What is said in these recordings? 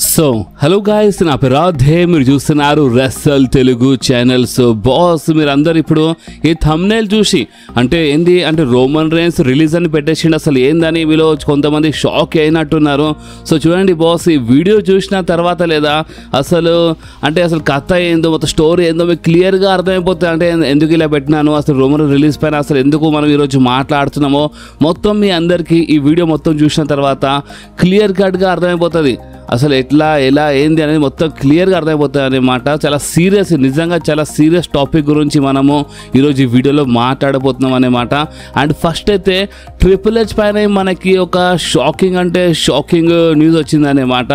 So hello guys, నా పేరు రాధే, మీరు చూస్తున్నారు రెస్సల్ తెలుగు ఛానల్. సో బాస్, మీరు అందరు ఇప్పుడు ఈ థంబ్నెయిల్ చూసి అంటే ఏంది అంటే రోమన్ రేన్స్ రిలీజ్ అని పెట్టేసిండు, అసలు ఏందని వీళ్ళు కొంతమంది షాక్ అయినట్టున్నారు. సో చూడండి బాస్, ఈ వీడియో చూసిన తర్వాత లేదా అసలు కథ ఏందో మొత్తం స్టోరీ ఏందో మీకు క్లియర్గా అర్థమైపోతుంది. అంటే ఎందుకు ఇలా పెట్టినాను, అసలు రోమన్ రిలీజ్ పైన అసలు ఎందుకు మనం ఈరోజు మాట్లాడుతున్నామో మొత్తం మీ అందరికీ ఈ వీడియో మొత్తం చూసిన తర్వాత క్లియర్ కట్గా అర్థమైపోతుంది. అసలు ఎట్లా ఎలా ఏంది అనేది మొత్తం క్లియర్గా అర్థమైపోతుంది అన్నమాట. చాలా సీరియస్, నిజంగా చాలా సీరియస్ టాపిక్ గురించి మనము ఈరోజు ఈ వీడియోలో మాట్లాడబోతున్నాం అన్నమాట. అండ్ ఫస్ట్ అయితే ట్రిపుల్ హెచ్ పైన మనకి ఒక షాకింగ్ న్యూస్ వచ్చింది అన్నమాట.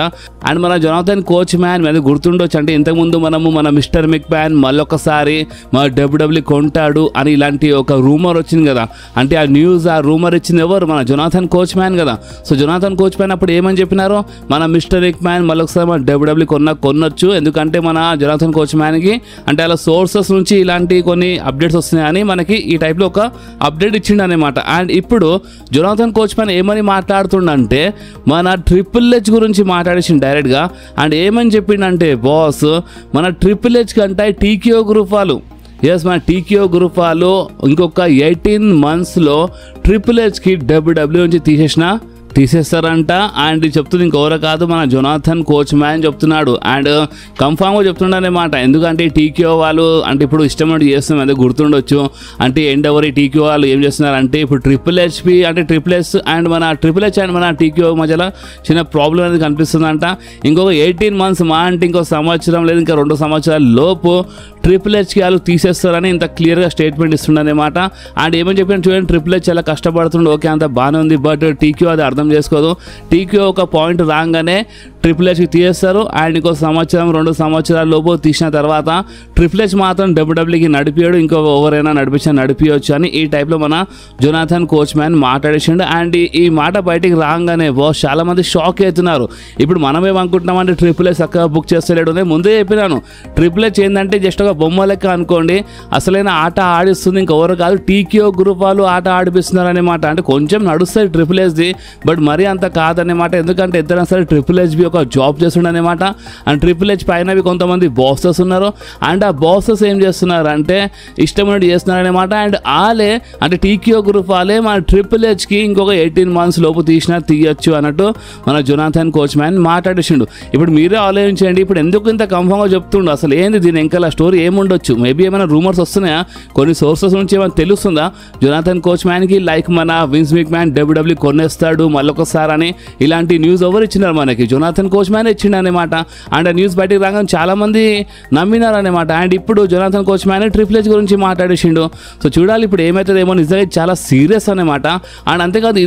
అండ్ మన జొనాథన్ కోచ్ మ్యాన్ మీద గుర్తుండొచ్చు, అంటే ఇంతకుముందు మనము మన మిస్టర్ మిక్ మ్యాన్ మళ్ళొకసారి మన డబ్ల్యూడబ్ల్యూ కొంటాడు అని ఇలాంటి ఒక రూమర్ వచ్చింది కదా. అంటే ఆ రూమర్ ఇచ్చింది ఎవరు? మన జొనాథన్ కోచ్ మ్యాన్ కదా. సో జొనాథన్ కోచ్ మ్యాన్ అప్పుడు ఏమని చెప్పినారు, మన మిస్టర్ మిక్ మ్యాన్ మళ్ళొకసారి మన డబ్ల్యూడబ్ల్యూ కొనొచ్చు, ఎందుకంటే మన జొనాథన్ కోచ్ మ్యాన్కి అంటే అలా సోర్సెస్ నుంచి ఇలాంటి కొన్ని అప్డేట్స్ వస్తున్నాయని మనకి ఈ టైప్లో ఒక అప్డేట్ ఇచ్చిండు అనమాట. అండ్ ఇప్పుడు జొనాథన్ కోచ్ మ్యాన్ ఏమని మాట్లాడుతుండంటే మన ట్రిపుల్ హెచ్ గురించి మాట్లాడేసిండు డైరెక్ట్గా. అండ్ ఏమని చెప్పిండంటే బాస్, మన ట్రిపుల్ హెచ్ కంటే టీకేఓ గ్రూప్ వాళ్ళు మన టీకేఓ గ్రూప్ వాళ్ళు ఇంకొక 18 monthsలో ట్రిపుల్ హెచ్కి డబ్ల్యూడబ్ల్యూ నుంచి తీసేస్తారంట. అండ్ చెప్తుంది ఇంకెవరో కాదు, మన జొనాథన్ కోచ్ మ్యాన్ చెప్తున్నాడు. అండ్ కన్ఫామ్గా చెప్తున్నాడనమాట. ఎందుకంటే టీకేఓ వాళ్ళు అంటే ఇప్పుడు ఇష్టం చేస్తున్నాం, అదే గుర్తుండొచ్చు. అంటే ఎండెవరీ టీకేఓ వాళ్ళు ఏం చేస్తున్నారంటే ఇప్పుడు ట్రిపుల్ హెచ్ అండ్ మన టీకేఓ మధ్యలో చిన్న ప్రాబ్లం అనేది కనిపిస్తుందంట. ఇంకొక 18 months మా అంటే ఇంకో సంవత్సరం లేదు, ఇంకా 2 సంవత్సరాల లోపు ట్రిపుల్ హెచ్కి వాళ్ళు తీసేస్తారని ఇంత క్లియర్గా స్టేట్మెంట్ ఇస్తుండనమాట. అండ్ ఏమని చెప్పిన చూడండి, ట్రిపుల్ హెచ్ చాలా కష్టపడుతుండే, ఓకే అంత బాగానే ఉంది, బట్ టీకేఓ అది అర్థం చేసుకోదు. టీకేఓ ఒక పాయింట్ రాగానే ట్రిపుల్ హెచ్కి తీసేస్తారు. అండ్ ఇంకో 2 సంవత్సరాల లోపు తీసిన తర్వాత ట్రిపుల్ హెచ్ మాత్రం డబ్ల్యూడబ్ల్యూకి నడిపియాడు, ఇంకో ఎవరైనా నడిపించవచ్చు అని ఈ టైప్లో మన జొనాథన్ కోచ్ మ్యాన్ మాట్లాడేసిండు. అండ్ ఈ మాట బయటికి రాగానే బాస్ చాలా మంది షాక్ అవుతున్నారు. ఇప్పుడు మనం ఏమనుకుంటున్నామంటే ట్రిపుల్ హెచ్ చక్కగా బుక్ చేస్తలేడు. నేను ముందే చెప్పినాను, ట్రిపుల్ హెచ్ ఏంటంటే జస్ట్ ఒక బొమ్మ లెక్క అనుకోండి, అసలైన ఆట ఆడిస్తుంది ఇంకెవరు కాదు, టీకేఓ గ్రూప్ వాళ్ళు ఆట ఆడిపిస్తున్నారు అనమాట. అంటే కొంచెం నడుస్తుంది ట్రిపుల్ హెచ్ది, బట్ మరీ అంత కాదన్నమాట. ఎందుకంటే ఎంతైనా సరే ట్రిపుల్ హెచ్బి ఒక జాబ్ చేస్తుండే అనమాట. అండ్ ట్రిపుల్ హెచ్ పైన కొంతమంది బాసెస్ ఉన్నారు. అండ్ ఆ బాసెస్ ఏం చేస్తున్నారు అంటే ఇష్టమైనట్టు చేస్తున్నారు అనమాట. అండ్ వాళ్ళే అంటే టీకేఓ గ్రూప్ వాళ్ళే మన ట్రిపుల్ హెచ్కి ఇంకొక 18 months లోపు తీయచ్చు అన్నట్టు మన జొనాథన్ కోచ్ మ్యాన్ మాట్లాడేసిండు. ఇప్పుడు మీరే ఆలోచించండి, ఇప్పుడు ఎందుకు ఇంత కన్ఫర్మ్గా చెప్తుండు, అసలు ఏంది దీని ఇంకా స్టోరీ ఏముండొచ్చు? మేబీ ఏమైనా రూమర్స్ వస్తున్నాయా, కొన్ని సోర్సెస్ నుంచి ఏమైనా తెలుస్తుందా జొనాథన్ కోచ్ మ్యాన్కి, లైక్ మన విన్స్ మిక్ మ్యాన్ డబ్ల్యూడబ్ల్యూ కొనేస్తాడు మళ్ళొకసారి అని ఇలాంటి న్యూస్ ఎవరు ఇచ్చినారు? మనకి జొనాథన్ కోచ్ మ్యాన్ ఇచ్చిండు అనమాట. అండ్ ఆ న్యూస్ బయటకు రాగానే చాలా మంది నమ్మినారు అనమాట. అండ్ ఇప్పుడు Jonathan coach man triple H గురించి మాట్లాడేసిండు. సో చూడాలి ఇప్పుడు ఏమవుతుందేమో, నిజంగా చాలా సీరియస్ అనమాట. అండ్ అంతేకాదు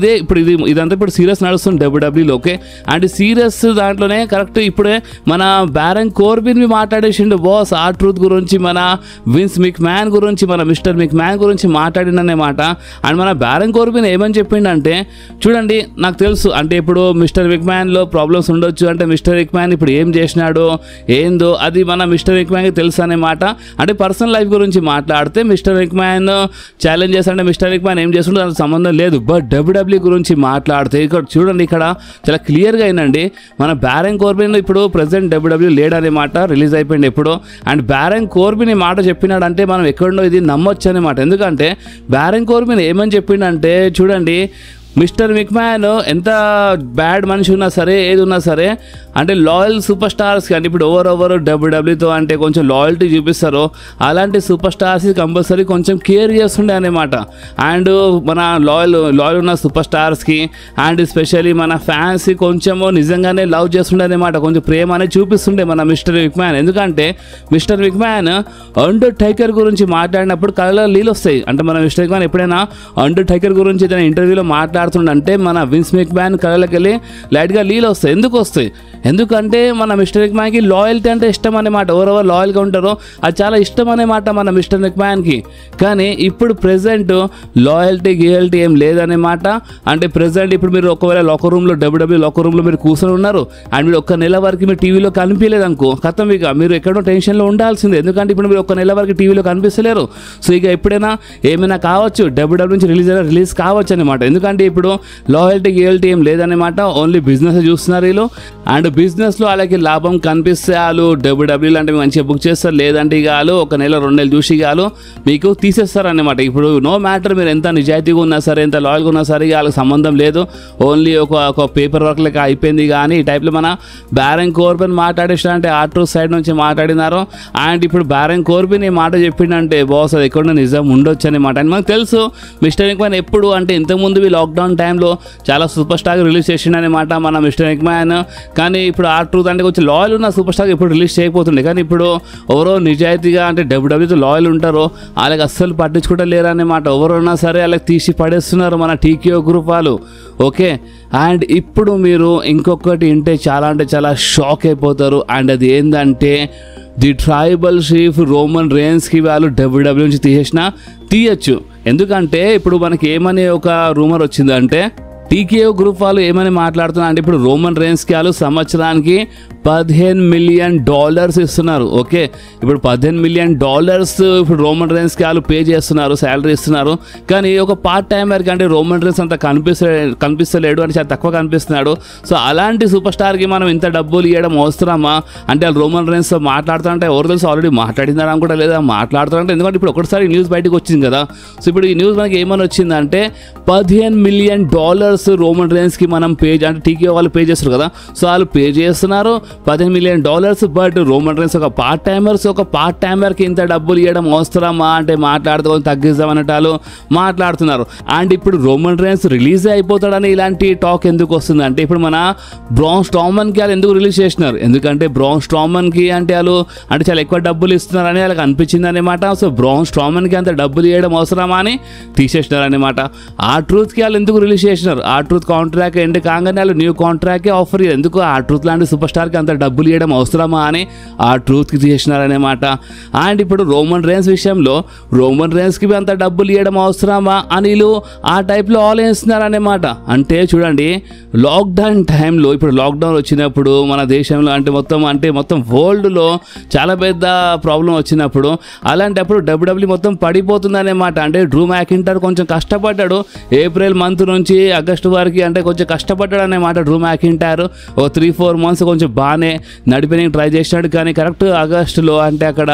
ఇదంతా ఇప్పుడు సీరియస్ నడుస్తుంది డబ్ల్యూడబ్ల్యూలో, ఓకే. అండ్ సీరియస్ దాంట్లోనే కరెక్ట్ ఇప్పుడే మన బ్యారన్ కోర్బిన్ మాట్లాడేసిండు బాస్ ఆ ట్రూత్ గురించి, మన విన్స్ మిక్ మ్యాన్ గురించి, మన మిస్టర్ మిక్ మ్యాన్ గురించి మాట్లాడినమాట. అండ్ మన బ్యారన్ కోర్బిన్ ఏమని చెప్పిండంటే చూడండి, నాకు తెలుసు అంటే ఇప్పుడు మిస్టర్ మిక్ మ్యాన్లో ప్రాబ్లమ్స్ ఉండొచ్చు, అంటే మిస్టర్ మిక్ మ్యాన్ ఇప్పుడు ఏం చేసినాడో ఏందో అది మన మిస్టర్ మిక్ మ్యాన్కి తెలుసు అనమాట. అంటే పర్సనల్ లైఫ్ గురించి మాట్లాడితే మిస్టర్ మిక్ మ్యాన్ ఛాలెంజెస్ అంటే మిస్టర్ మిక్ మ్యాన్ ఏం చేస్తుండో దానికి సంబంధం లేదు. బట్ డబ్ల్యూడబ్ల్యూ గురించి మాట్లాడితే ఇక్కడ చూడండి, ఇక్కడ చాలా క్లియర్గా అయినండి, మన బ్యారన్ కోర్బిన్ ఇప్పుడు ప్రెసెంట్ డబ్ల్యూడబ్ల్యూ లేడనమాట, రిలీజ్ అయిపోయింది ఎప్పుడో. అండ్ బ్యారన్ కోర్బిన్ ఈ మాట చెప్పినాడంటే మనం ఎక్కడో ఇది నమ్మొచ్చు అనమాట. ఎందుకంటే బ్యారన్ కోర్బిన్ ఏమని చెప్పిండంటే చూడండి, మిస్టర్ మిక్ మ్యాన్ ఎంత బ్యాడ్ మనిషి ఉన్నా సరే, ఏది ఉన్నా సరే, అంటే లాయల్ సూపర్ స్టార్స్ కానీ ఇప్పుడు ఎవరెవరు డబ్ల్యూడబ్ల్యూతో అంటే కొంచెం లాయల్టీ చూపిస్తారో అలాంటి సూపర్ స్టార్స్ కంపల్సరీ కొంచెం కేర్ చేస్తుండే అనమాట. అండ్ మన లాయల్ ఉన్న సూపర్ స్టార్స్కి అండ్ ఎస్పెషల్లీ మన ఫ్యాన్స్కి కొంచెము నిజంగానే లవ్ చేస్తుండే అనమాట, కొంచెం ప్రేమ అనేది చూపిస్తుండే మన మిస్టర్ మిక్ మ్యాన్. ఎందుకంటే మిస్టర్ మిక్ మ్యాన్ అండర్ టైకర్ గురించి మాట్లాడినప్పుడు కళ్ళలో నీళ్ళు వస్తాయి. అంటే మన మిస్టర్ మిక్ మ్యాన్ ఎప్పుడైనా అండర్ టైకర్ గురించి ఏదైనా ఇంటర్వ్యూలో మాట్లాడుతుండంటే మన విన్స్ మిక్ మ్యాన్ కళ్ళకి వెళ్ళి లైట్గా నీళ్ళు వస్తాయి. ఎందుకు వస్తాయి? ఎందుకంటే మన మిస్టర్ మిక్ మ్యాన్కి లాయల్టీ అంటే ఇష్టం అన్నమాట. ఎవరెవరు లాయల్గా ఉంటారో అది చాలా ఇష్టం అన్నమాట మన మిస్టర్ మిక్ మ్యాన్కి. కానీ ఇప్పుడు ప్రెసెంట్ లాయల్టీ ఏం లేదన్నమాట. అంటే ప్రెసెంట్ ఇప్పుడు మీరు ఒకవేళ లాకర్ రూమ్లో డబ్ల్యూడబ్ల్యూ లాకర్ రూమ్లో మీరు కూర్చొని ఉన్నారు అండ్ మీరు 1 నెల వరకు మీరు టీవీలో కనిపించలేదు అనుకో, ఖతం ఇక మీరు ఎక్కడో టెన్షన్లో ఉండాల్సిందే. ఎందుకంటే ఇప్పుడు మీరు 1 నెల వరకు టీవీలో కనిపిస్తలేరు. సో ఇక ఎప్పుడైనా ఏమైనా కావచ్చు, డబ్ల్యూడబ్ల్యూ నుంచి రిలీజ్ కావచ్చు అనమాట. ఎందుకంటే ఇప్పుడు లాయల్టీ ఏం లేదన్నమాట, ఓన్లీ బిజినెస్ చూస్తున్నారు వీళ్ళు. అండ్ బిజినెస్లో వాళ్ళకి లాభం కనిపిస్తే వాళ్ళు డబ్ల్యూడబ్ల్యూ లాంటివి మంచిగా బుక్ చేస్తారు, లేదంటే ఇక వాళ్ళు 1 నెల 2 నెలలు చూసి వాళ్ళు మీకు తీసేస్తారు అన్నమాట. ఇప్పుడు నో మ్యాటర్ మీరు ఎంత నిజాయితీగా ఉన్నా సరే, ఎంత లాయల్గా ఉన్నా సరే వాళ్ళకి సంబంధం లేదు, ఓన్లీ ఒక పేపర్ వర్క్ లెక్క అయిపోయింది. కానీ ఈ టైప్లో మన బ్యారన్ కోర్బిన్ మాట్లాడేసిన అంటే ఆర్ట్రూత్ సైడ్ నుంచి మాట్లాడినారు. అండ్ ఇప్పుడు బ్యారన్ కోర్బిన్ ఈ మాట చెప్పిండంటే బాస్ అది ఎక్కడ నిజం ఉండొచ్చు అనమాట. అండ్ మనకు తెలుసు మిస్టర్ ఎక్మ్యాన్ ఎప్పుడు అంటే ఇంతకుముందు లాక్డౌన్ టైంలో చాలా సూపర్ స్టార్ రిలీజ్ చేసిండనమాట మన మిస్టర్ ఎక్మ్యాన్. కానీ ఇప్పుడు ఆర్ట్రూత్ అంటే కొంచెం లాయల్ ఉన్న సూపర్ స్టార్ ఇప్పుడు రిలీజ్ చేయకపోతుండే. కానీ ఇప్పుడు ఎవరో నిజాయితీగా అంటే డబ్ల్యూడబ్ల్యూతో లాయల్ ఉంటారో వాళ్ళకి అస్సలు పట్టించుకుంటూ లేరన్నమాట. ఎవరున్నా సరే వాళ్ళకి తీసి పడేస్తున్నారు మన టీకేఓ గ్రూప్ వాళ్ళు. ఓకే, అండ్ ఇప్పుడు మీరు ఇంకొకటి వింటే చాలా అంటే చాలా షాక్ అయిపోతారు. అండ్ అది ఏంటంటే ది ట్రైబల్ చీఫ్ రోమన్ రేన్స్కి వాళ్ళు డబ్ల్యూడబ్ల్యూ నుంచి తీయచ్చు. ఎందుకంటే ఇప్పుడు మనకి ఏమని ఒక రూమర్ వచ్చిందంటే టీకేఓ గ్రూప్ వాళ్ళు ఏమని మాట్లాడుతున్నారు అంటే ఇప్పుడు రోమన్ రేన్స్కి వాళ్ళు సంవత్సరానికి $15 మిలియన్ ఇస్తున్నారు. ఓకే, ఇప్పుడు $15 మిలియన్ ఇప్పుడు రోమన్ రేన్స్కి వాళ్ళు పే చేస్తున్నారు, శాలరీ ఇస్తున్నారు. కానీ ఒక పార్ట్ టైమర్కి అంటే రోమన్ రేన్స్ అంత కనిపిస్తలేడు అంటే చాలా తక్కువ కనిపిస్తున్నాడు. సో అలాంటి సూపర్ స్టార్కి మనం ఇంత డబ్బులు ఇవ్వడం అవసరమా అంటే వాళ్ళు రోమన్ రేన్స్ మాట్లాడుతుంటే ఎవరు తెలుసు ఆల్రెడీ మాట్లాడిందని కూడా లేదా మాట్లాడుతారంటే, ఎందుకంటే ఇప్పుడు ఒకటిసారి న్యూస్ బయటకు వచ్చింది కదా. సో ఇప్పుడు ఈ న్యూస్ మనకి ఏమని వచ్చిందంటే $15 మిలియన్ రోమన్ రేన్స్కి మనం పే అంటే టీకేఓ వాళ్ళు పే చేస్తారు కదా. సో వాళ్ళు పే చేస్తున్నారు $15 మిలియన్. బట్ రోమన్ రేన్స్ ఒక పార్ట్ టైమర్కి ఇంత డబ్బులు ఇవ్వడం అవసరమా అంటే మాట్లాడుతూ తగ్గిస్తామన్నట్టు మాట్లాడుతున్నారు. అండ్ ఇప్పుడు రోమన్ రేన్స్ రిలీజ్ అయిపోతాడని ఇలాంటి టాక్ ఎందుకు వస్తుంది అంటే ఇప్పుడు మన బ్రాన్ స్ట్రామన్కి వాళ్ళు ఎందుకు రిలీజ్ చేసినారు, ఎందుకంటే బ్రాన్ స్ట్రామన్కి అంటే వాళ్ళు అంటే చాలా ఎక్కువ డబ్బులు ఇస్తున్నారని వాళ్ళకి అనిపించింది అనమాట. సో బ్రాన్ స్ట్రామన్కి అంత డబ్బులు ఇవ్వడం అవసరమా అని తీసేసినారు అనమాట. ఆర్ట్రూత్కి వాళ్ళు ఎందుకు రిలీజ్ చేసినారు, ఆర్ట్రూత్ కాంట్రాక్ట్ ఎండ్ కాగానే వాళ్ళు న్యూ కాంట్రాక్ట్ ఆఫర్ ఇయ్యారు. ఎందుకు ఆర్ట్రూత్ లాంటి సూపర్ స్టార్కి అంత డబ్బులు ఇవ్వడం అవసరమా అని ఆర్ట్రూత్కి చేసినారనమాట. అండ్ ఇప్పుడు రోమన్ రేన్స్ విషయంలో రోమన్ రేన్స్కి అంత డబ్బులు ఇవ్వడం అవసరమా అని వీళ్ళు ఆ టైప్లో ఆలోచిస్తున్నారనమాట. అంటే చూడండి లాక్డౌన్ టైంలో ఇప్పుడు లాక్డౌన్ వచ్చినప్పుడు మన దేశంలో అంటే మొత్తం వరల్డ్లో చాలా పెద్ద ప్రాబ్లం వచ్చినప్పుడు అలాంటప్పుడు డబ్ల్యూడబ్ల్యూ మొత్తం పడిపోతుందన్నమాట. అంటే డ్రూ మ్యాకింటైర్ కొంచెం కష్టపడ్డాడు, ఏప్రిల్ మంత్ నుంచి ఆగస్టు వరకు అంటే కొంచెం కష్టపడ్డాడు అన్నమాట. డ్రూ మ్యాకింటైర్ 3-4 మంత్స్ కొంచెం బాగానే నడిపేయడానికి ట్రై చేసినాడు. కానీ కరెక్ట్ ఆగస్టులో అంటే అక్కడ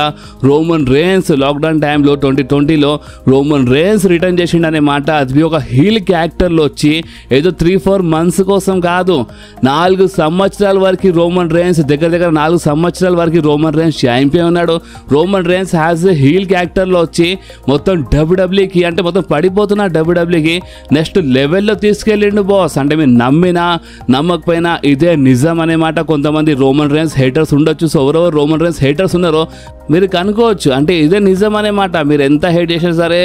రోమన్ రేన్స్ లాక్డౌన్ టైంలో 2020లో రోమన్ రేన్స్ రిటర్న్ చేసిండు అన్నమాట. అది ఒక హీల్ క్యారెక్టర్లో వచ్చి ఏదో 3-4 మంత్స్ కోసం కాదు, 4 సంవత్సరాల వరకు రోమన్ రేన్స్ దగ్గర 4 సంవత్సరాల వరకు రోమన్ రేన్స్ ఛాంపియన్ ఉన్నాడు. Roman Reigns has a heel క్యారెక్టర్లో వచ్చి మొత్తం డబ్ల్యూడబ్ల్యూకి అంటే మొత్తం పడిపోతున్న డబ్ల్యూడబ్ల్యూకి నెక్స్ట్ లెవెల్లో తీసుకెళ్ళిండు బాస్. అంటే మీరు నమ్మినా నమ్మకపోయినా ఇదే నిజం అనేమాట. కొంతమంది రోమన్ రేన్స్ హేటర్స్ ఉండొచ్చు. సో ఎవరెవరు రోమన్ రేన్స్ హేటర్స్ ఉన్నారో మీరు కనుక్కోవచ్చు, అంటే ఇదే నిజం అనేమాట. మీరు ఎంత హేట్ చేసినా సరే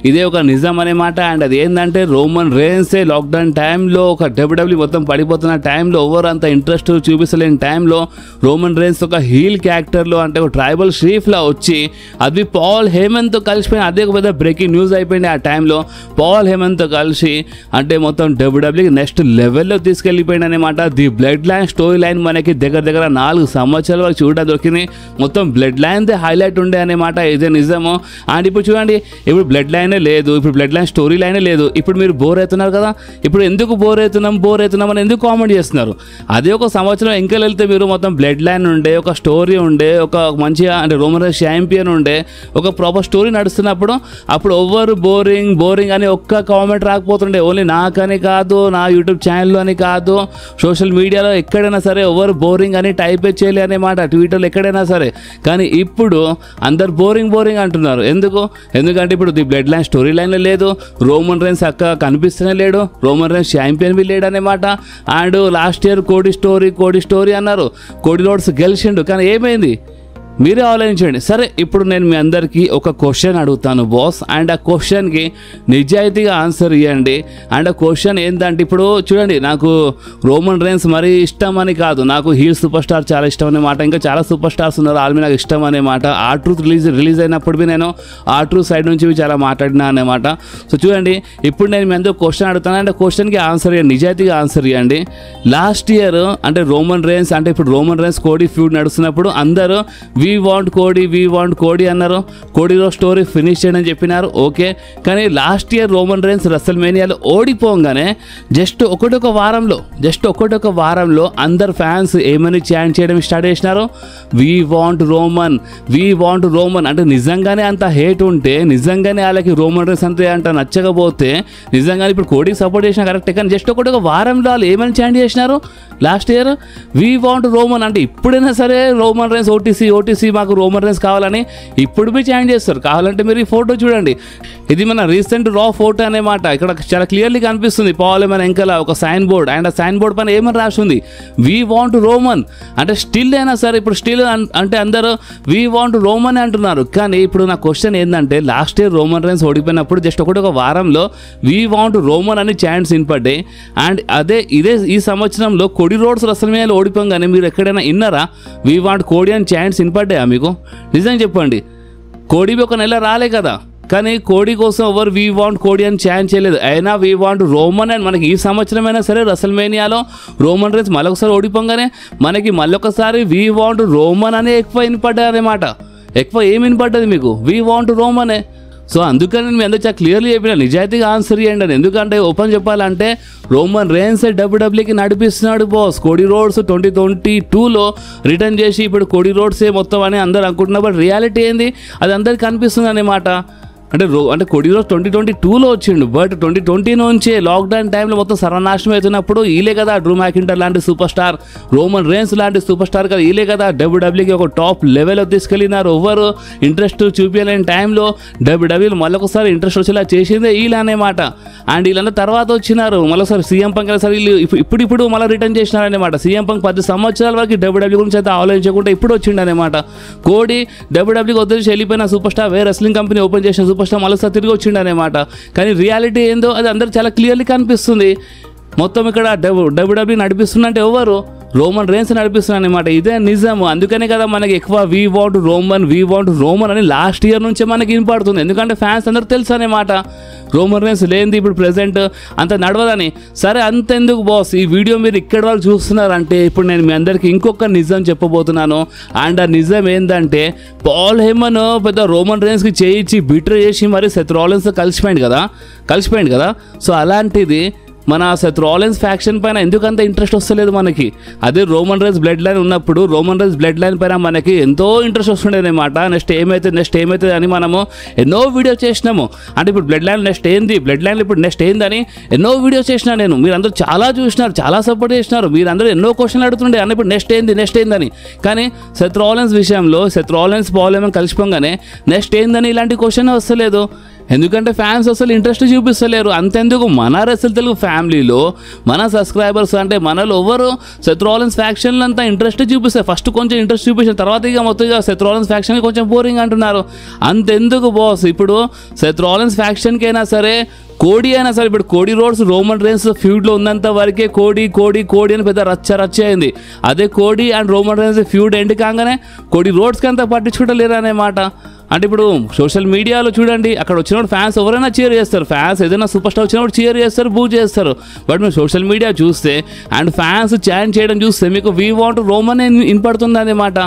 ఇదే ఒక నిజం అనేమాట. అండ్ అది ఏంటంటే రోమన్ రేన్సే లాక్డౌన్ టైంలో ఒక డబ్ల్యూడబ్ల్యూ మొత్తం పడిపోతున్న టైంలో ఎవరు అంత ఇంట్రెస్ట్ చూపిస్తలేని టైంలో రోమన్ రేన్స్ ఒక హీల్ క్యారెక్టర్లో అంటే ఒక ట్రైబల్ షీఫ్లా వచ్చి అది పాల్ హేమన్తో కలిసిపోయిన అదే ఒక పెద్ద బ్రేకింగ్ న్యూస్ అయిపోయింది. ఆ టైంలో పాల్ హేమన్తో కలిసి అంటే మొత్తం డబ్ల్యూడబ్ల్యూకి నెక్స్ట్ లెవెల్లో తీసుకెళ్ళిపోయింది అనమాట. The blood line story line మనకి దగ్గర 4 సంవత్సరాల వరకు చూడడం దొరికింది. మొత్తం బ్లడ్ లైన్ హైలైట్ ఉండే అనమాట, ఇదే నిజము. అండ్ ఇప్పుడు చూడండి ఇప్పుడు బ్లడ్ లైనే లేదు, ఇప్పుడు బ్లడ్ లైన్ స్టోరీ లైనే లేదు. ఇప్పుడు మీరు బోర్ అవుతున్నారు కదా, ఇప్పుడు ఎందుకు బోర్ అవుతున్నాం అని ఎందుకు కామెంట్ చేస్తున్నారు. అదే ఒక సంవత్సరం ఇంకా వెళ్తే మీరు మొత్తం బ్లడ్ లైన్ ఉండే ఒక స్టోరీ ఉండే ఒక మంచిగా అంటే రోమన్ రేన్స్ ఛాంపియన్ ఉండే ఒక ప్రాపర్ స్టోరీ నడుస్తున్నప్పుడు అప్పుడు ఎవరు బోరింగ్ అని ఒక్క కామెంట్ రాకపోతుండే. ఓన్లీ నాకని కాదు, నా యూట్యూబ్ ఛానల్లో అని కాదు, సోషల్ మీడియాలో ఎక్కడైనా సరే ఎవరు బోరింగ్ అని టైప్ చేయలే అనమాట, ట్విట్టర్లో ఎక్కడైనా సరే. కానీ ఇప్పుడు అందరు బోరింగ్ అంటున్నారు. ఎందుకంటే ఇప్పుడు ది బ్లడ్ లైన్ స్టోరీ లైన్లో లేదు, రోమన్ రేన్స్ అక్క కనిపిస్తూనే లేడు, రోమన్ రేన్స్ ఛాంపియన్ బి లేడు అనమాట. అండ్ లాస్ట్ ఇయర్ కోడి స్టోరీ అన్నారు, కోడి రోడ్స్ గెలిచిండు. కానీ ఏమైంది మీరే ఆలోచించండి. సరే ఇప్పుడు నేను మీ అందరికీ ఒక క్వశ్చన్ అడుగుతాను బాస్, అండ్ ఆ క్వశ్చన్కి నిజాయితీగా ఆన్సర్ ఇవ్వండి. అండ్ ఆ క్వశ్చన్ ఏంటంటే ఇప్పుడు చూడండి నాకు రోమన్ రేన్స్ మరీ ఇష్టం అని కాదు, నాకు హీల్ సూపర్ స్టార్ చాలా ఇష్టం అనమాట. ఇంకా చాలా సూపర్ స్టార్స్ ఉన్నారు వాళ్ళ నాకు ఇష్టం అనమాట. ఆర్ట్రూత్ రిలీజ్ అయినప్పుడు నేను ఆర్ట్రూత్ సైడ్ నుంచి చాలా మాట్లాడినా అనమాట. సో చూడండి ఇప్పుడు నేను మీ అందరూ క్వశ్చన్ అడుగుతాను, అంటే క్వశ్చన్కి ఆన్సర్ ఇవ్వండి, నిజాయితీగా ఆన్సర్ ఇవ్వండి. లాస్ట్ ఇయర్ అంటే రోమన్ రేన్స్ అంటే ఇప్పుడు రోమన్ రేన్స్ కోడి ఫ్యూడ్ నడుస్తున్నప్పుడు అందరూ వీ వీ వాంట్ కోడి అన్నారు. కోడిలో స్టోరీ ఫినిష్ చేయడం చెప్పినారు, ఓకే. కానీ లాస్ట్ ఇయర్ రోమన్ రేన్స్ రెసల్మేనియాలో ఓడిపోగానే జస్ట్ ఒకటొక వారంలో అందరు ఫ్యాన్స్ ఏమని చాంట్ చేయడం స్టార్ట్ చేసినారు, వీ వాంట్ రోమన్ అంటే నిజంగానే అంత హేట్ ఉంటే, నిజంగానే వాళ్ళకి రోమన్ రేన్స్ అంత నచ్చకపోతే నిజంగానే ఇప్పుడు కోడికి సపోర్ట్ చేసినా కరెక్టే. కానీ జస్ట్ ఒకటి వారంలో వాళ్ళు ఏమని చాంట్ చేసినారు last year, we want Roman. అంటే ఇప్పుడైనా సరే రోమన్ రేన్స్ ఓటీసీ మాకు రోమన్ రేన్స్ కావాలని ఇప్పుడు మీ చాంట్ చేస్తారు. కావాలంటే మీరు ఈ ఫోటో చూడండి, ఇది మన రీసెంట్ రా ఫోటో అనేమాట. ఇక్కడ చాలా క్లియర్లీ కనిపిస్తుంది పాల్ మన వెంకల ఒక సైన్ బోర్డ్, అండ్ ఆ సైన్ బోర్డ్ పైన ఏమని రాస్తుంది, వీ వాంట్ రోమన్. అంటే స్టిల్ అయినా సరే ఇప్పుడు స్టిల్ అంటే అందరూ వీ వాంట్ రోమన్ అంటున్నారు. కానీ ఇప్పుడు నా క్వశ్చన్ ఏంటంటే, లాస్ట్ ఇయర్ రోమన్ రేన్స్ ఓడిపోయినప్పుడు జస్ట్ ఒక వారంలో వీ వాంట్ రోమన్ అని చాంట్స్ వినపడ్డాయి. అండ్ ఇదే ఈ సంవత్సరంలో కోడి రోడ్స్ రెసల్మేనియాలో ఓడిపోగానే మీరు ఎక్కడైనా విన్నారా వీ వాంట్ కోడి అని చాంట్స్ వినపడ్డాయా మీకు? నిజంగా చెప్పండి, కోడి ఒక నెల రాలే కదా, కానీ కోడి కోసం ఎవరు వీ వాంట్ కోడి అని చాంట్ చేయలేదు. అయినా వీ వాంట్ రోమన్ అని మనకి ఈ సంవత్సరం అయినా సరే రెసల్మేనియాలో రోమన్ రేన్స్ మళ్ళొకసారి ఓడిపోగానే మనకి మళ్ళొకసారి వీ వాంట్ రోమన్ అనే ఎక్కువ వినపడ్డాయి అన్నమాట. ఎక్కువ ఏమి వినపడ్డది మీకు? We want రోమనే. సో అందుకని నేను ఎందుకు చాలా క్లియర్లీ చెప్పిన, నిజాయితీగా ఆన్సర్ చేయండి అని. ఎందుకంటే ఓపెన్ చెప్పాలంటే రోమన్ రేన్స్ డబ్ల్యూడబ్ల్యూకి నడిపిస్తున్నాడు బాస్. కోడి రోడ్స్ 2022లో రిటర్న్ చేసి ఇప్పుడు కోడి రోడ్సే మొత్తం అని అందరూ అనుకుంటున్నారు. బట్ రియాలిటీ ఏంది అది అందరికి కనిపిస్తుంది అన్నమాట. అంటే కోడి రోడ్స్ 2022లో వచ్చిండు, బట్ 2020 నుంచే లాక్డౌన్ టైంలో మొత్తం సర్వనాశనం అవుతున్నప్పుడు ఈలే కదా డ్రూ మ్యాకింటర్ లాంటి సూపర్ స్టార్, రోమన్ రేన్స్ లాంటి సూపర్ స్టార్ కదా ఈలే కదా డబ్ల్యూడబ్ల్యూకి ఒక టాప్ లెవెల్లో తీసుకెళ్ళినారు. ఎవరు ఇంట్రెస్ట్ చూపించలేని టైంలో డబ్ల్యూడబ్ల్యూ మళ్ళొకసారి ఇంట్రెస్ట్ వచ్చేలా చేసిందే వీళ్ళు అనేమాట. అండ్ వీళ్ళంతా తర్వాత వచ్చినారు మళ్ళీసారి సీఎం పంక్ సరే వీళ్ళు ఇప్పుడు మళ్ళీ రిటర్న్ చేసినారనమాట. సీఎం పంక్ 10 సంవత్సరాల వరకు డబ్ల్యూడబ్ల్యూ గురించి అయితే ఆలోచించకుండా ఇప్పుడు వచ్చిండు అనమాట. కోడి డబ్ల్యూడబ్ల్యూకి వదిలేసి వెళ్ళిపోయిన సూపర్ స్టార్, వేరే రెస్లింగ్ కంపెనీ ఓపెన్ చేసిన సూపర్ స్టార్ మళ్ళీ తిరిగి వచ్చిండు అనమాట. కానీ రియాలిటీ ఏందో అది అందరికి చాలా క్లియర్లీ కనిపిస్తుంది. మొత్తం ఇక్కడ డబ్ల్యూడబ్ల్యూ నడిపిస్తున్నంటే ఎవరు? రోమన్ రేన్స్ నడిపిస్తున్నాను అనమాట. ఇదే నిజము. అందుకనే కదా మనకి ఎక్కువ వీ వాంట్ రోమన్ అని లాస్ట్ ఇయర్ నుంచే మనకి వినపడుతుంది. ఎందుకంటే ఫ్యాన్స్ అందరూ తెలుసు అనమాట రోమన్ రేన్స్ లేనిది ఇప్పుడు ప్రెసెంట్ అంత నడవదని. సరే అంతెందుకు బాస్, ఈ వీడియో మీరు ఇక్కడి వరకు చూస్తున్నారంటే ఇప్పుడు నేను మీ అందరికీ ఇంకొక నిజం చెప్పబోతున్నాను. అండ్ ఆ నిజం ఏంటంటే పాల్ హెమన్ పెద్ద రోమన్ రేన్స్కి చేయించి బిట్రే చేసి మరి సెత్ రాలిన్స్ కలిసిపోయింది కదా. సో అలాంటిది మన సెత్ రాలిన్స్ ఫ్యాక్షన్ పైన ఎందుకంత ఇంట్రెస్ట్ వస్తలేదు మనకి? అదే రోమన్ రేన్స్ బ్లడ్ లైన్ ఉన్నప్పుడు రోమన్ రేన్స్ బ్లడ్ లైన్ పైన మనకి ఎంతో ఇంట్రెస్ట్ వస్తుండేది అనమాట. నెక్స్ట్ ఏమవుతుంది అని మనము ఎన్నో వీడియో చేసినాము. అంటే ఇప్పుడు బ్లడ్ లైన్ ఇప్పుడు నెక్స్ట్ ఏందని ఎన్నో వీడియోస్ చేసినా నేను. మీరందరూ చాలా చూసినారు, చాలా సపోర్ట్ చేసినారు. మీరందరూ ఎన్నో క్వశ్చన్లు అడుగుతుండే అన్న ఇప్పుడు నెక్స్ట్ ఏందని. కానీ సెత్ రాలిన్స్ విషయంలో సెత్ రాలిన్స్ పాల్ హెమన్ కలిసిపోగానే నెక్స్ట్ ఏందని ఇలాంటి క్వశ్చన్ వస్తలేదు. ఎందుకంటే ఫ్యాన్స్ అసలు ఇంట్రెస్ట్ చూపిస్తలేరు. అంతెందుకు మన రెస్లింగ్ తెలుగు ఫ్యామిలీలో మన సబ్స్క్రైబర్స్ అంటే మనలో ఎవరు సెత్ రాలిన్స్ ఫ్యాక్షన్లు అంతా ఇంట్రెస్ట్ చూపిస్తారు. ఫస్ట్ కొంచెం ఇంట్రెస్ట్ చూపించిన తర్వాత ఇక మొత్తం సెత్ రాలిన్స్ ఫ్యాక్షన్ కొంచెం బోరింగ్ అంటున్నారు. అంతెందుకు బాస్, ఇప్పుడు సెత్ రాలిన్స్ ఫ్యాక్షన్కి అయినా సరే కోడి అయినా సరే, ఇప్పుడు కోడి రోడ్స్ రోమన్ రేన్స్ ఫ్యూడ్లో ఉన్నంత వరకే కోడి అని పెద్ద రచ్చ అయింది. అదే కోడి and Roman rains feud end కాగానే కోడి రోడ్స్కి అంతా పట్టించుకుంటలేరు అనేమాట. అంటే ఇప్పుడు సోషల్ మీడియాలో చూడండి, అక్కడ వచ్చినప్పుడు ఫ్యాన్స్ ఎవరైనా చీర్ చేస్తారు, ఫ్యాన్స్ ఏదైనా సూపర్ స్టార్ వచ్చినప్పుడు చీర్ చేస్తారు, బూ చేస్తారు. బట్ మీరు సోషల్ మీడియా చూస్తే అండ్ ఫ్యాన్స్ చాంట్ చేయడం చూస్తే మీకు వీ వాంట్ రోమన్ వినపడుతుంది అనమాట.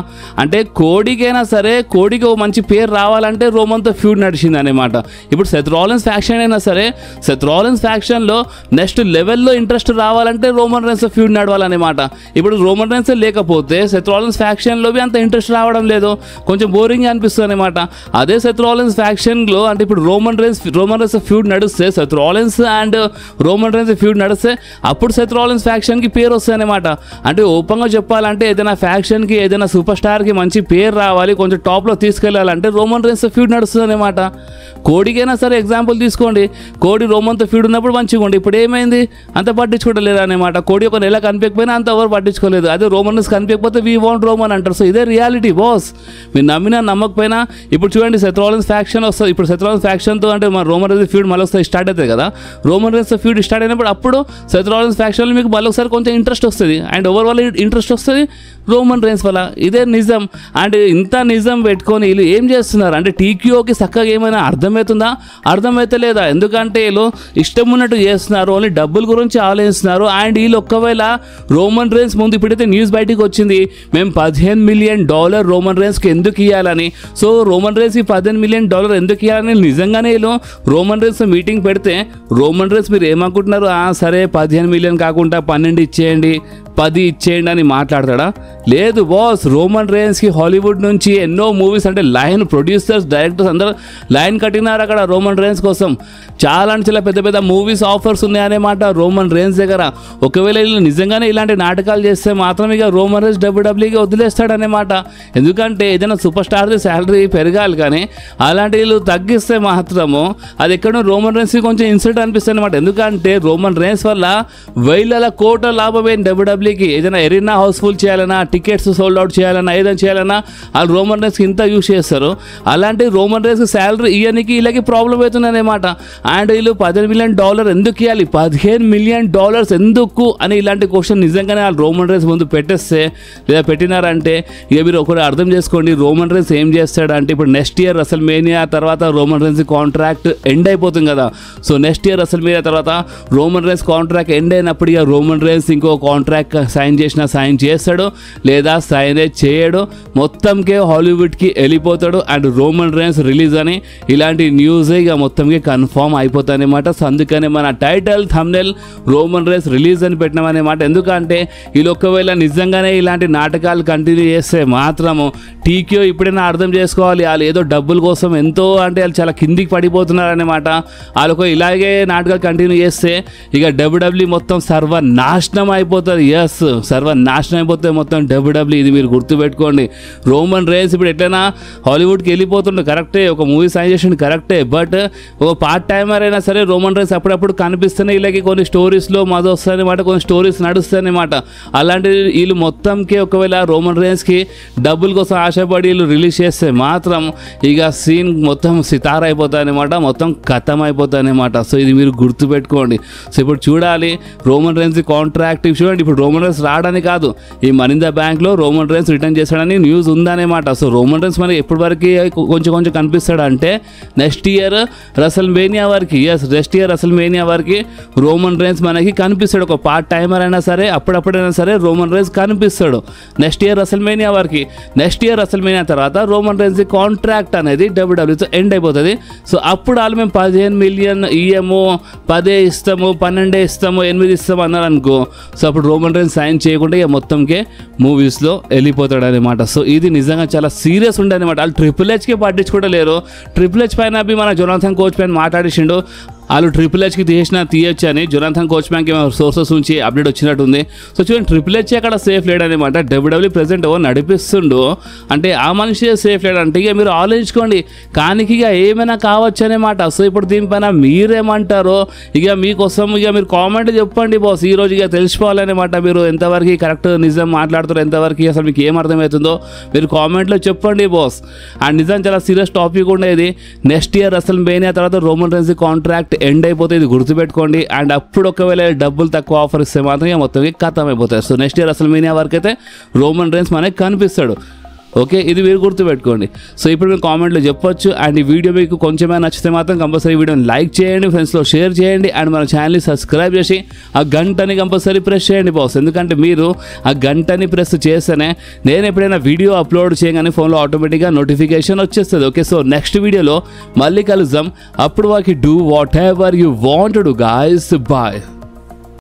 అంటే కోడికైనా సరే కోడికి ఒక మంచి పేరు రావాలంటే రోమన్తో ఫ్యూడ్ నడిచింది అనమాట. ఇప్పుడు సెత్ రాలిన్స్ ఫ్యాక్షన్ అయినా సరే సెత్ రాలిన్స్ ఫ్యాక్షన్లో నెక్స్ట్ లెవెల్లో ఇంట్రెస్ట్ రావాలంటే రోమన్ రేన్స్ ఫ్యూడ్ నడవాలన్నమాట. ఇప్పుడు రోమన్ రేన్స్ లేకపోతే సెత్ రాలిన్స్ ఫ్యాక్షన్లో అంత ఇంట్రెస్ట్ రావడం లేదు, కొంచెం బోరింగ్ అనిపిస్తుంది అనమాట. అదే సెత్ రాలిన్స్ ఫ్యాక్షన్లో అంటే ఇప్పుడు రోమన్ రేన్స్ ఫ్యూడ్ నడిస్తే Seth Rollins and Roman rains feud నడిస్తే అప్పుడు సెత్ రాలిన్స్ ఫ్యాక్షన్కి పేరు వస్తుంది అనమాట. అంటే ఓపెన్గా చెప్పాలంటే ఏదైనా ఫ్యాక్షన్కి ఏదైనా సూపర్ స్టార్కి మంచి పేరు రావాలి, కొంచెం టాప్లో తీసుకెళ్ళాలంటే రోమన్ రేన్స్ ఫ్యూడ్ నడుస్తుంది అనమాట. కోడికైనా సరే ఎగ్జాంపుల్ తీసుకోండి, కోడి రోమన్తో ఫీడ్ ఉన్నప్పుడు మంచిగా ఉండి ఇప్పుడు ఏమైంది అంత పట్టించుకోవట్లేదు అనమాట. కోడి ఒక నెల కనిపించకపోయినా అంత ఎవరు పట్టించుకోలేదు. అదే రోమన్ కనిపించకపోతే వీ వాంట్ రోమన్ అంటారు. సో ఇదే రియాలిటీ బాస్. మీరు నమ్మినా నమ్మకపోయినా ఇప్పుడు ఇప్పుడు చూడండి సెత్ రాలిన్స్ ఫ్యాక్షన్ వస్తుంది. ఇప్పుడు సెత్ రాలిన్స్ ఫ్యాక్షన్తో అంటే మన రోమన్ రేన్స్ ఫ్యూడ్ మళ్ళీ ఒకసారి స్టార్ట్ అవుతుంది కదా. రోమన్ రేన్స్ ఫ్యూడ్ స్టార్ట్ అయినప్పుడు అప్పుడు సెత్ రాలిన్స్ ఫ్యాక్షన్లో మీకు మళ్ళీ ఒకసారి కొంచెం ఇంట్రెస్ట్ వస్తుంది. అండ్ ఓవర్ వల్ల ఇంట్రెస్ట్ వస్తుంది రోమన్ రేన్స్ వల్ల. ఇదే నిజం. అండ్ ఇంత నిజం పెట్టుకొని వీళ్ళు ఏం చేస్తున్నారు అంటే టీక్యూకి చక్కగా ఏమైనా అర్థమవుతుందా? అర్థమైతే లేదా. ఎందుకంటే వీళ్ళు ఇష్టం ఉన్నట్టు చేస్తున్నారు, ఓన్లీ డబ్బుల గురించి ఆలోచిస్తున్నారు. అండ్ వీళ్ళు ఒక్కవేళ రోమన్ రేన్స్ ముందు ఇప్పుడైతే న్యూస్ బయటికి వచ్చింది, మేము $15 మిలియన్ రోమన్ రేన్స్కి ఎందుకు ఇవ్వాలని. సో రోమన్ రేన్స్కి $15 మిలియన్ ఎందుకు ఇవ్వాలని నిజంగానే వీళ్ళు రోమన్ రేన్స్ మీటింగ్ పెడితే రోమన్ రేన్స్ మీరు ఏమనుకుంటున్నారు, సరే 15 మిలియన్ కాకుండా 12 ఇచ్చేయండి, 10 ఇచ్చేయండి అని మాట్లాడతాడా? లేదు బాస్. రోమన్ రేన్స్కి హాలీవుడ్ నుంచి ఎన్నో మూవీస్ అంటే లైన్ ప్రొడ్యూసర్స్ డైరెక్టర్స్ అందరూ లైన్ కట్టినారు అక్కడ రోమన్ రేన్స్ కోసం. చాలా అంటే చాలా పెద్ద పెద్ద మూవీస్ ఆఫర్స్ ఉన్నాయనే మాట రోమన్ రేన్స్ దగ్గర. ఒకవేళ వీళ్ళు నిజంగానే ఇలాంటి నాటకాలు చేస్తే మాత్రం ఇక రోమన్ రేన్స్ డబ్ల్యూడబ్ల్యూకి వదిలేస్తాడనే మాట. ఎందుకంటే ఏదైనా సూపర్ స్టార్ది శాలరీ పెరగాలి, కానీ అలాంటి వీళ్ళు తగ్గిస్తే మాత్రము అది ఎక్కడో రోమన్ రేన్స్కి కొంచెం ఇన్సల్ట్ అనిపిస్తుంది అనమాట. ఎందుకంటే రోమన్ రేన్స్ వల్ల వేల కోట్ల లాభమే డబ్ల్యూడబ్ల్యూకి. ఏదైనా ఎరీనా హౌస్ఫుల్ చేయాలన్నా, టికెట్స్ సోల్డ్ అవుట్ చేయాలన్నా, ఏదైనా చేయాలన్నా వాళ్ళు రోమన్ రేన్స్కి ఇంత యూజ్ చేస్తారు. అలాంటి రోమన్ రేన్స్కి శాలరీ ఇవ్వడానికి వీళ్ళకి ప్రాబ్లం అవుతుందన్నమాట. అండ్ వీళ్ళు $15 మిలియన్ ఎందుకు ఇవ్వాలి, $15 మిలియన్ ఎందుకు అని ఇలాంటి క్వశ్చన్ నిజంగానే వాళ్ళు రోమన్ రేన్స్ ముందు పెట్టేస్తే లేదా పెట్టినారంటే ఇక మీరు ఒకరు అర్థం చేసుకోండి రోమన్ రేన్స్ ఏం చేస్తాడంటే ఇప్పుడు నెక్స్ట్ ఇయర్ రెసల్మేనియా తర్వాత రోమన్ రేన్స్ కాంట్రాక్ట్ ఎండ్ అయిపోతుంది కదా. సో నెక్స్ట్ ఇయర్ రెసల్మేనియా తర్వాత రోమన్ రేన్స్ కాంట్రాక్ట్ ఎండ్ అయినప్పుడు ఇక రోమన్ రేన్స్ ఇంకో కాంట్రాక్ట్ సైన్ చేస్తాడు లేదా సైన్ చేయడు, మొత్తంకే హాలీవుడ్కి వెళ్ళిపోతాడు. అండ్ రోమన్ రేన్స్ రిలీజ్ అని ఇలాంటి న్యూస్ ఇక మొత్తంకి కన్ఫర్మ్ అయిపోతాయి అనమాట. సో అందుకనే మన title thumbnail Roman rains release అని పెట్టినామన్నమాట. ఎందుకంటే వీళ్ళు ఒకవేళ నిజంగానే ఇలాంటి నాటకాలు కంటిన్యూ చేస్తే మాత్రము టీక్యూ ఇప్పుడైనా అర్థం చేసుకోవాలి, వాళ్ళు ఏదో డబ్బుల కోసం ఎంతో అంటే వాళ్ళు చాలా కిందికి పడిపోతున్నారన్నమాట. వాళ్ళకు ఇలాగే నాటకాలు కంటిన్యూ చేస్తే ఇక డబ్ల్యూడబ్ల్యూ మొత్తం సర్వనాశనం అయిపోతుంది. ఎస్, సర్వనాశనం అయిపోతుంది మొత్తం డబ్ల్యూడబ్ల్యూ. ఇది మీరు గుర్తుపెట్టుకోండి. రోమన్ రేన్స్ ఇప్పుడు ఎట్లైనా హాలీవుడ్కి వెళ్ళిపోతుండే కరెక్టే, ఒక మూవీ సైన్ చేసిండు కరెక్టే, బట్ ఒక పార్ట్ టైమర్ అయినా సరే రోమన్ రేన్స్ అప్పుడప్పుడు కనిపిస్తున్నాయి. ఇలాగే కొన్ని స్టోరీస్లో మజా వస్తాయన్నమాట, కొన్ని స్టోరీస్ నడుస్తాయన్నమాట. అలాంటి వీళ్ళు మొత్తంకి ఒకవేళ రోమన్ రేన్స్కి డబ్బుల కోసం ఆశపడి వీళ్ళు రిలీజ్ చేస్తే మాత్రం ఇక సీన్ మొత్తం సితార్ అయిపోతాయన్నమాట, మొత్తం ఖతం అయిపోతాయన్నమాట. సో ఇది మీరు గుర్తుపెట్టుకోండి. సో ఇప్పుడు చూడాలి రోమన్ రేన్స్ కాంట్రాక్ట్ చూడండి. ఇప్పుడు రోమన్ రేన్స్ రావడానికి కాదు, ఈ మనీ ఇన్ ద బ్యాంక్లో రోమన్ రేన్స్ రిటర్న్ చేస్తాడని న్యూస్ ఉందన్నమాట. సో రోమన్ రేన్స్ మనకి ఎప్పటి వరకు కొంచెం కనిపిస్తాడంటే నెక్స్ట్ ఇయర్ రెసల్మేనియా వరకు. ఎస్, నెక్స్ట్ ఇయర్ రెసల్మేనియా వరకు రోమన్ రేన్స్ మనకి కనిపిస్తాడు. ఒక పార్ట్ టైమర్ అయినా సరే అప్పుడప్పుడైనా సరే రోమన్ రేన్స్ కనిపిస్తాడు నెక్స్ట్ ఇయర్ రెసల్మేనియా వరకు. నెక్స్ట్ ఇయర్ రెసల్మేనియా తర్వాత రోమన్ రేన్స్ కాంట్రాక్ట్ అనేది డబ్ల్యూడబ్ల్యూతో ఎండ్ అయిపోతుంది. సో అప్పుడు వాళ్ళు మేము 15 మిలియన్ ఇయ్యము, 10 ఇస్తాము, 12 ఇస్తాము, 8 ఇస్తాము అన్నారు అనుకో. సో అప్పుడు రోమన్ రేన్స్ సైన్ చేయకుండా ఇక మొత్తంకే మూవీస్లో వెళ్ళిపోతాడు అనమాట. సో ఇది నిజంగా చాలా సీరియస్ ఉండే అనమాట. వాళ్ళు ట్రిపుల్ హెచ్కి పట్టించుకోవట్లేరు. ట్రిపుల్ హెచ్ పైన మన జొనాథన్ కోచ్ పైన మాట్లాడేసిండు. వాళ్ళు ట్రిపుల్ హెచ్కి తీయొచ్చు అని జొనాథన్ కోచ్ మ్యాన్కి సోర్సెస్ నుంచి అప్డేట్ వచ్చినట్టుంది. సో చూడండి ట్రిపుల్ హెచ్ అక్కడ సేఫ్ లేడనమాట. డబ్ల్యూడబ్ల్యూ ప్రెసెంట్ నడిపిస్తుండు అంటే ఆ మనిషి సేఫ్ లేడంటే ఇక మీరు ఆలోచించుకోండి, కానీ ఇక ఏమైనా కావచ్చు అనమాట. సో ఇప్పుడు దీనిపైన మీరేమంటారో ఇక మీకోసం ఇక మీరు కామెంట్ చెప్పండి బాస్. ఈరోజు ఇక తెలిసిపోవాలన్నమాట మీరు ఎంతవరకు కరెక్ట్ నిజం మాట్లాడుతారో, ఎంతవరకు అసలు మీకు ఏం అర్థమవుతుందో మీరు కామెంట్లో చెప్పండి బాస్. అండ్ నిజం చాలా సీరియస్ టాపిక్ ఉండేది. నెక్స్ట్ ఇయర్ రెసల్మేనియా తర్వాత రోమన్ రేన్స్ కాంట్రాక్ట్ ఎండ్ అయిపోతే ఇది గుర్తుపెట్టుకోండి. అండ్ అప్పుడు ఒకవేళ డబ్బులు తక్కువ ఆఫర్ ఇస్తే మాత్రం మొత్తం ఖతం అయిపోతాయి. సో నెక్స్ట్ ఇయర్ రెసల్మేనియా వరకు అయితే రోమన్ రేన్స్ మనకి కనిపిస్తాడు. ఓకే, ఇది మీరు గుర్తుపెట్టుకోండి. సో ఇప్పుడు మీరు కామెంట్లో చెప్పొచ్చు. అండ్ ఈ వీడియో మీకు కొంచెమైనా నచ్చితే మాత్రం కంపల్సరీ వీడియోని లైక్ చేయండి, ఫ్రెండ్స్లో షేర్ చేయండి, అండ్ మన ఛానల్ని సబ్స్క్రైబ్ చేసి ఆ గంటని కంపల్సరీ ప్రెస్ చేయండి బాస్. ఎందుకంటే మీరు ఆ గంటని ప్రెస్ చేస్తేనే నేను ఎప్పుడైనా వీడియో అప్లోడ్ చేయగానే ఫోన్లో ఆటోమేటిక్గా నోటిఫికేషన్ వచ్చేస్తుంది. ఓకే, సో నెక్స్ట్ వీడియోలో మళ్ళీ కలుద్దాం. అప్పుడు వాకి do whatever you want to guys. Bye.